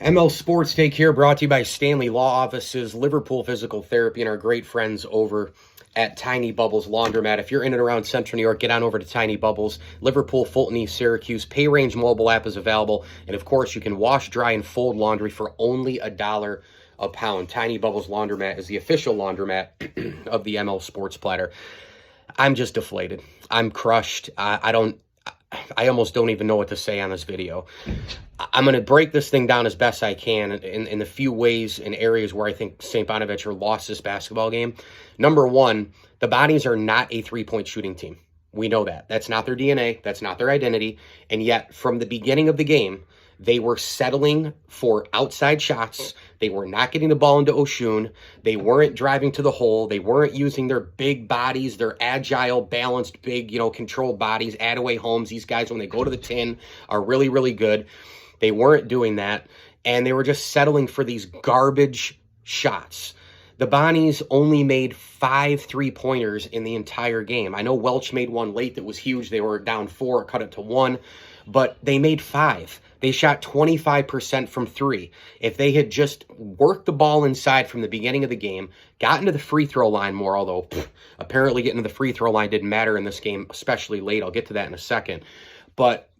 ML Sports Take here, brought to you by Stanley Law Offices, Liverpool Physical Therapy, and our great friends over at Tiny Bubbles Laundromat. If you're in and around Central New York, get on over to Tiny Bubbles. Liverpool, Fulton East, Syracuse. Pay Range mobile app is available. And of course, you can wash, dry, and fold laundry for only $1 a pound. Tiny Bubbles Laundromat is the official laundromat of the ML Sports Platter. I'm just deflated. I'm crushed. I almost don't even know what to say on this video. I'm going to break this thing down as best I can in the few ways and areas where I think St. Bonaventure lost this basketball game. Number one, the Bonnies are not a three-point shooting team. We know that. That's not their DNA. That's not their identity. And yet, from the beginning of the game, they were settling for outside shots. They were not getting the ball into Oshun. They weren't driving to the hole. They weren't using their big bodies, their agile, balanced, big, controlled bodies. Adaway Holmes, these guys, when they go to the tin, are really, really good. They weren't doing that, and they were just settling for these garbage shots. The Bonnies only made 5 3-pointers in the entire game. I know Welch made one late that was huge. They were down 4, cut it to 1, but they made 5. They shot 25% from 3. If they had just worked the ball inside from the beginning of the game, gotten to the free throw line more, although apparently getting to the free throw line didn't matter in this game, especially late. I'll get to that in a second. But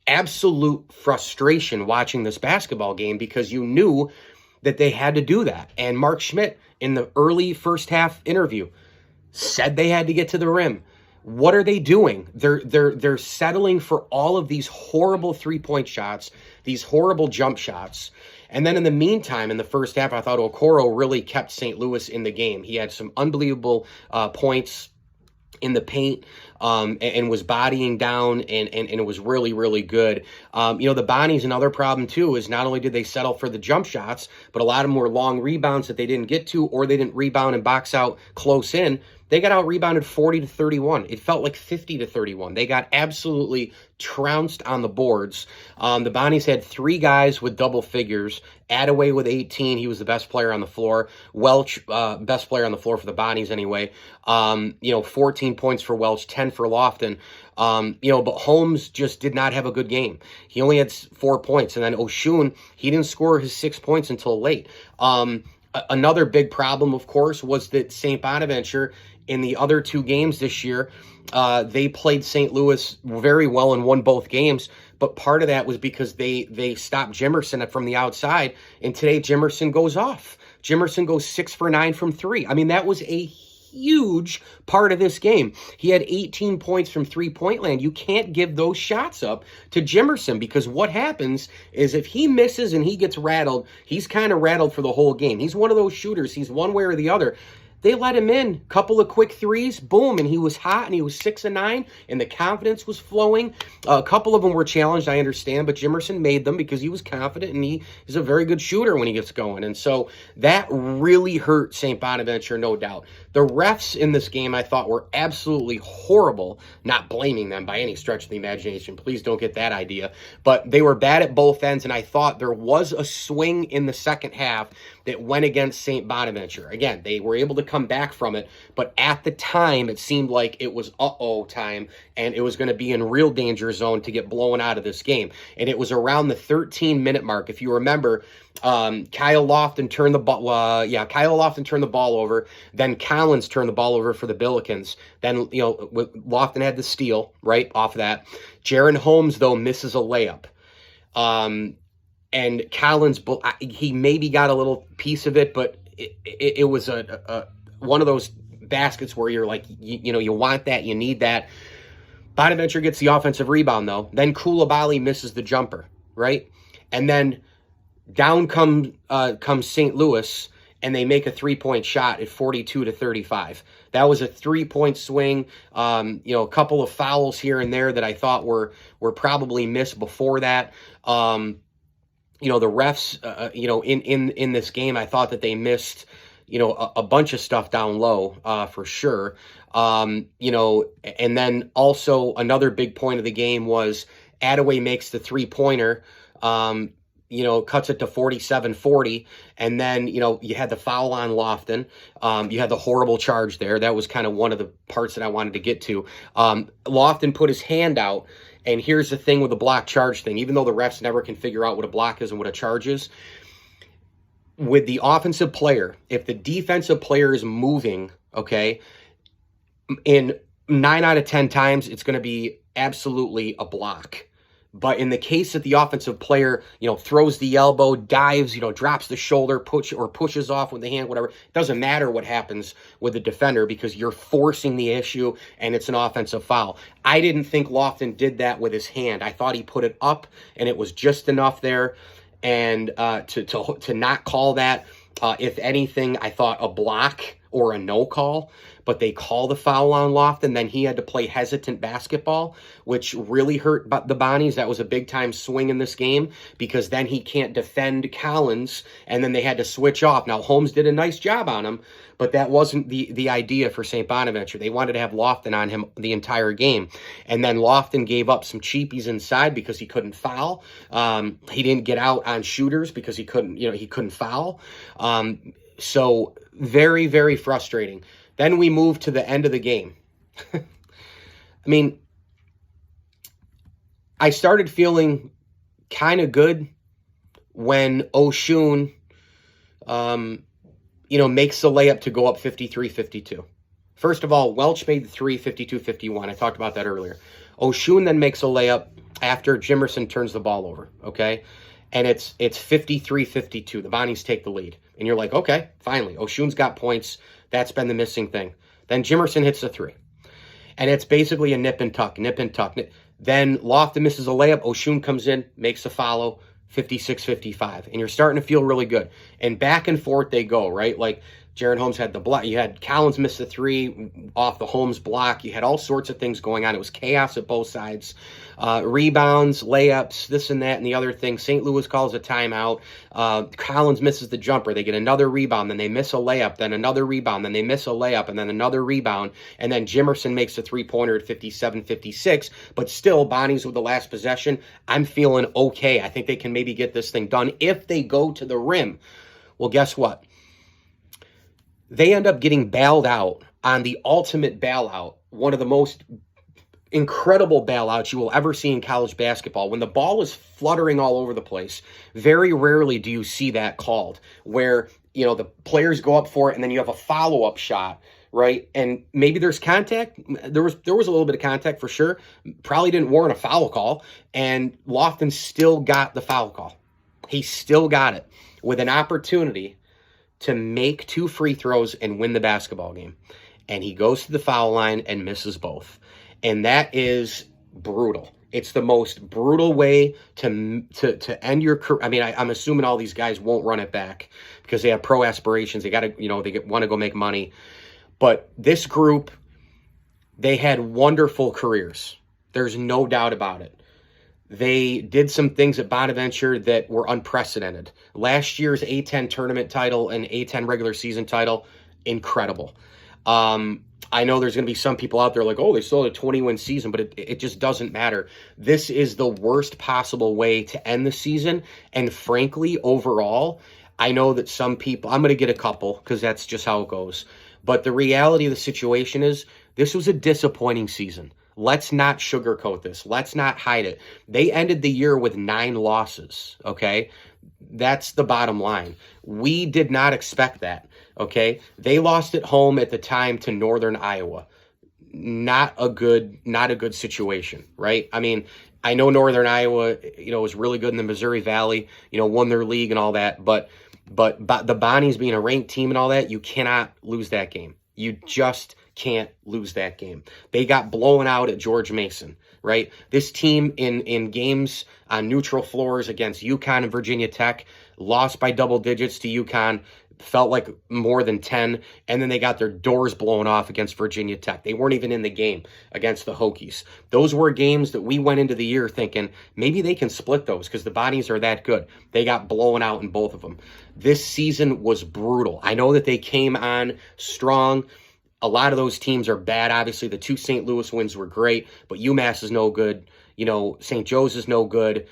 absolute frustration watching this basketball game because you knew that they had to do that. And Mark Schmidt, in the early first half interview, said they had to get to the rim. What are they doing? They're settling for all of these horrible three-point shots, these horrible jump shots. And then in the meantime, in the first half, I thought Okoro really kept St. Louis in the game. He had some unbelievable points in the paint and was bodying down, and it was really, really good. The Bonnies, another problem too, is not only did they settle for the jump shots, but a lot of them were long rebounds that they didn't get to, or they didn't rebound and box out close in. They got out-rebounded 40-31. It felt like 50-31. They got absolutely trounced on the boards. The Bonnies had 3 guys with double figures. Adaway with 18. He was the best player on the floor. Welch, best player on the floor for the Bonnies anyway. 14 points for Welch, 10 for Lofton. But Holmes just did not have a good game. He only had 4 points. And then Oshun, he didn't score his 6 points until late. Another big problem, of course, was that St. Bonaventure, in the other 2 games this year, they played St. Louis very well and won both games. But part of that was because they stopped Jimerson from the outside. And today, Jimerson goes off. Jimerson goes 6 for 9 from 3. I mean, that was a huge part of this game. He had 18 points from three-point land. You can't give those shots up to Jimerson, because what happens is if he misses and he gets rattled, he's kind of rattled for the whole game. He's one of those shooters. He's one way or the other. They let him in, couple of quick threes, boom, and he was hot, and he was 6 and 9, and the confidence was flowing. A couple of them were challenged, I understand, but Jimerson made them because he was confident, and he is a very good shooter when he gets going. And so that really hurt St. Bonaventure, no doubt. The refs in this game, I thought, were absolutely horrible. Not blaming them by any stretch of the imagination. Please don't get that idea. But they were bad at both ends, and I thought there was a swing in the second half that went against St. Bonaventure. Again, they were able to come back from it, but at the time, it seemed like it was uh-oh time, and it was going to be in real danger zone to get blown out of this game. And it was around the 13-minute mark. If you remember, Kyle Lofton turned the ball over. Then Collins turned the ball over for the Billikens. Then, Lofton had the steal, right, off of that. Jaren Holmes, though, misses a layup. And Collins, he maybe got a little piece of it, but it was a one of those baskets where you're like, you want that, you need that. Bonaventure gets the offensive rebound, though. Then Koulibaly misses the jumper, right? And then down comes St. Louis, and they make a 3-point shot at 42-35. That was a 3-point swing. A couple of fouls here and there that I thought were probably missed before that. The refs, in this game, I thought that they missed, a bunch of stuff down low, for sure. And then also another big point of the game was Adaway makes the 3-pointer, cuts it to 47-40. And then, you had the foul on Lofton. You had the horrible charge there. That was kind of one of the parts that I wanted to get to. Lofton put his hand out, And here's the thing with the block charge thing. Even though the refs never can figure out what a block is and what a charge is, with the offensive player, if the defensive player is moving, okay, in 9 out of 10 times, it's going to be absolutely a block. But in the case that the offensive player, throws the elbow, dives, drops the shoulder, pushes off with the hand, whatever, it doesn't matter what happens with the defender because you're forcing the issue and it's an offensive foul. I didn't think Lofton did that with his hand. I thought he put it up and it was just enough there. And to not call that, if anything, I thought a block or a no call, but they call the foul on Lofton. Then he had to play hesitant basketball, which really hurt the Bonnies. That was a big time swing in this game because then he can't defend Collins, and then they had to switch off. Now, Holmes did a nice job on him, but that wasn't the idea for St. Bonaventure. They wanted to have Lofton on him the entire game, and then Lofton gave up some cheapies inside because he couldn't foul. He didn't get out on shooters because he couldn't foul. So very, very frustrating. Then we move to the end of the game. I mean, I started feeling kind of good when Oshun, makes the layup to go up 53-52. First of all, Welch made the three, 52-51. I talked about that earlier. Oshun then makes a layup after Jimerson turns the ball over, okay? And it's 53-52. The Bonnies take the lead. And you're like, okay, finally. Oshun's got points. That's been the missing thing. Then Jimerson hits the three. And it's basically a nip and tuck. Then Lofton misses a layup. Oshun comes in, makes a follow, 56-55. And you're starting to feel really good. And back and forth they go, right? Like Jaron Holmes had the block. You had Collins miss the three off the Holmes block. You had all sorts of things going on. It was chaos at both sides. Rebounds, layups, this and that and the other thing. St. Louis calls a timeout. Collins misses the jumper. They get another rebound. Then they miss a layup. Then another rebound. Then they miss a layup. And then another rebound. And then Jimerson makes a three-pointer at 57-56. But still, Bonnies with the last possession. I'm feeling okay. I think they can maybe get this thing done if they go to the rim. Well, guess what? They end up getting bailed out on the ultimate bailout, one of the most incredible bailouts you will ever see in college basketball. When the ball is fluttering all over the place, very rarely do you see that called, where the players go up for it and then you have a follow-up shot, right? And maybe there's contact. There was a little bit of contact for sure. Probably didn't warrant a foul call, and Lofton still got the foul call. He still got it with an opportunity to make 2 free throws and win the basketball game. And he goes to the foul line and misses both. And that is brutal. It's the most brutal way to end your career. I mean, I'm assuming all these guys won't run it back because they have pro aspirations. They got to, they want to go make money. But this group, they had wonderful careers. There's no doubt about it. They did some things at Bonaventure that were unprecedented. Last year's A-10 tournament title and A-10 regular season title, incredible. I know there's going to be some people out there like, oh, they still had a 20-win season, but it just doesn't matter. This is the worst possible way to end the season. And frankly, overall, I know that some people, I'm going to get a couple because that's just how it goes. But the reality of the situation is this was a disappointing season. Let's not sugarcoat this. Let's not hide it. They ended the year with 9 losses, okay? That's the bottom line. We did not expect that, okay? They lost at home at the time to Northern Iowa. Not a good situation, right? I mean, I know Northern Iowa, was really good in the Missouri Valley, won their league and all that, but the Bonnies being a ranked team and all that, you cannot lose that game. You just can't lose that game. They got blown out at George Mason, right? This team in games on neutral floors against UConn and Virginia Tech lost by double digits to UConn, felt like more than 10, and then they got their doors blown off against Virginia Tech. They weren't even in the game against the Hokies. Those were games that we went into the year thinking maybe they can split those because the Bonnies are that good. They got blown out in both of them. This season was brutal. I know that they came on strong. A lot of those teams are bad. Obviously, the 2 St. Louis wins were great, but UMass is no good. St. Joe's is no good.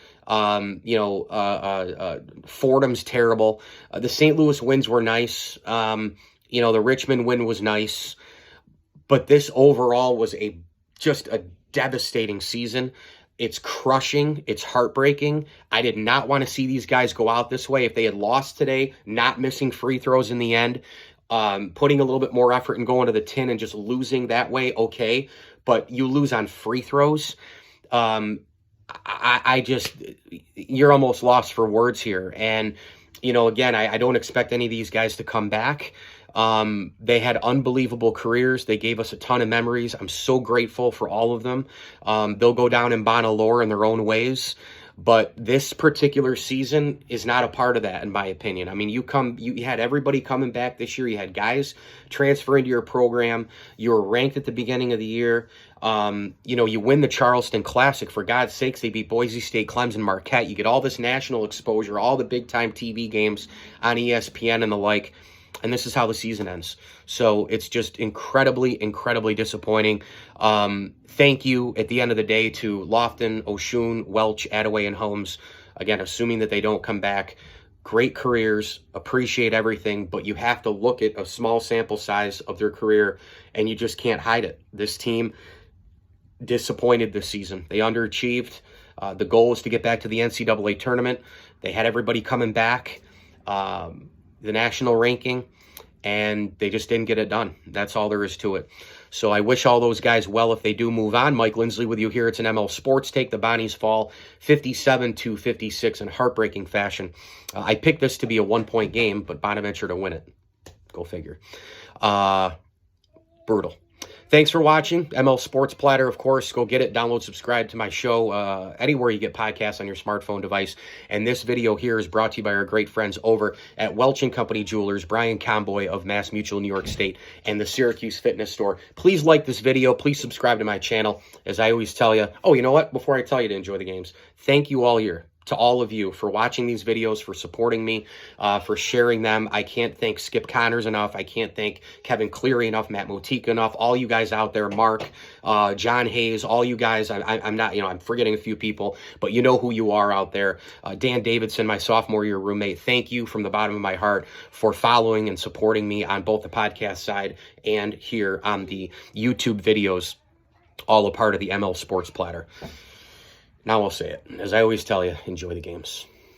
Fordham's terrible. The St. Louis wins were nice. The Richmond win was nice. But this overall was just a devastating season. It's crushing. It's heartbreaking. I did not want to see these guys go out this way. If they had lost today, not missing free throws in the end, putting a little bit more effort and going to the tin and just losing that way, okay. But you lose on free throws. I just, you're almost lost for words here. And, you know, again, I don't expect any of these guys to come back. They had unbelievable careers. They gave us a ton of memories. I'm so grateful for all of them. They'll go down in Bona lore in their own ways. But this particular season is not a part of that, in my opinion. I mean, you had everybody coming back this year. You had guys transfer into your program. You were ranked at the beginning of the year. You know, you win the Charleston Classic. For God's sakes, they beat Boise State, Clemson, Marquette. You get all this national exposure, all the big-time TV games on ESPN and the like. And this is how the season ends. So it's just incredibly, incredibly disappointing. Thank you at the end of the day to Lofton, Oshun, Welch, Attaway, and Holmes. Again, assuming that they don't come back. Great careers, appreciate everything, but you have to look at a small sample size of their career, and you just can't hide it. This team disappointed this season. They underachieved. The goal is to get back to the NCAA tournament. They had everybody coming back. The national ranking, and they just didn't get it done. That's all there is to it. So I wish all those guys well if they do move on. Mike Lindsley with you here. It's an ML Sports Take. The Bonnies fall 57-56 in heartbreaking fashion. I picked this to be a one-point game, but Bonaventure to win it. Go figure. Brutal. Thanks for watching. ML Sports Platter, of course. Go get it. Download, subscribe to my show anywhere you get podcasts on your smartphone device. And this video here is brought to you by our great friends over at Welch & Company Jewelers, Brian Comboy of Mass Mutual, New York State, and the Syracuse Fitness Store. Please like this video. Please subscribe to my channel. As I always tell you, oh, you know what? Before I tell you to enjoy the games, thank you all here. To all of you for watching these videos, for supporting me, for sharing them. I can't thank Skip Connors enough. I can't thank Kevin Cleary enough, Matt Motika enough. All you guys out there, Mark, John Hayes, all you guys. I'm not, you know, I'm forgetting a few people, but you know who you are out there. Dan Davidson, my sophomore year roommate. Thank you from the bottom of my heart for following and supporting me on both the podcast side and here on the YouTube videos, all a part of the ML Sports Platter. Now I'll say it. As I always tell you, enjoy the games.